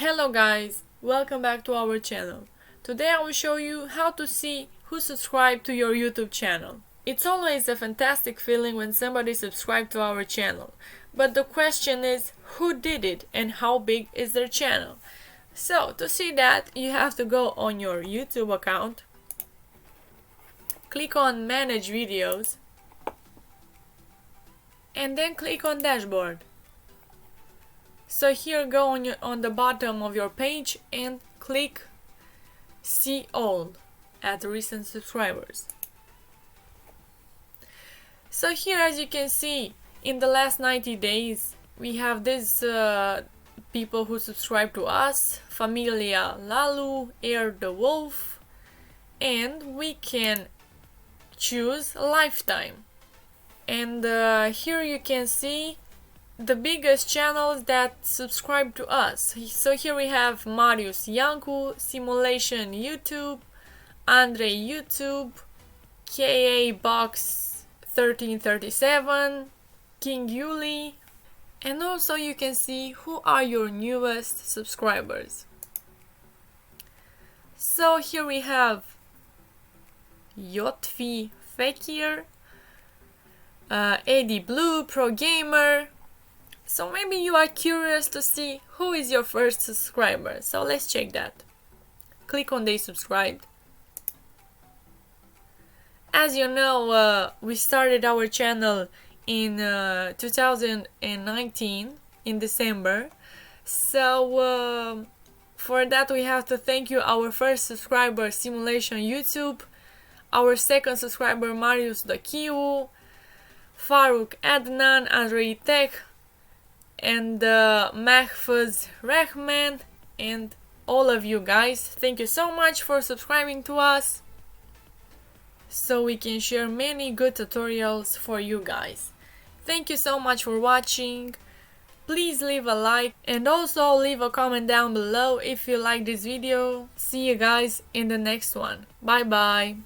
Hello guys, welcome back to our channel. Today I will show you how to see who subscribed to your YouTube channel. It's always a fantastic feeling when somebody subscribed to our channel, but the question is who did it and how big is their channel. So to see that, you have to go on your YouTube account, click on Manage Videos, and then click on Dashboard. So here, go on the bottom of your page and click See All, Add Recent Subscribers. So here, as you can see, in the last 90 days we have these people who subscribe to us: Familia Lalu, Air the Wolf, and we can choose lifetime. And here you can see the biggest channels that subscribe to us. So here we have Marius Yanku, Simulation YouTube, Andre YouTube, KA Box 1337, King Yuli, and also you can see who are your newest subscribers. So here we have Yotfi Fekir, Eddie Blue, Pro Gamer. So maybe you are curious to see who is your first subscriber. So let's check that. Click on they subscribed. As you know, we started our channel in 2019 in December. So for that we have to thank you, our first subscriber Simulation YouTube, our second subscriber Marius the Kiu, Faruk Adnan, Andrei Tech, and Mahfuz Rahman, and all of you guys. Thank you so much for subscribing to us, so we can share many good tutorials for you guys. Thank you so much for watching. Please leave a like and also leave a comment down below if you like this video. See you guys in the next one. Bye bye.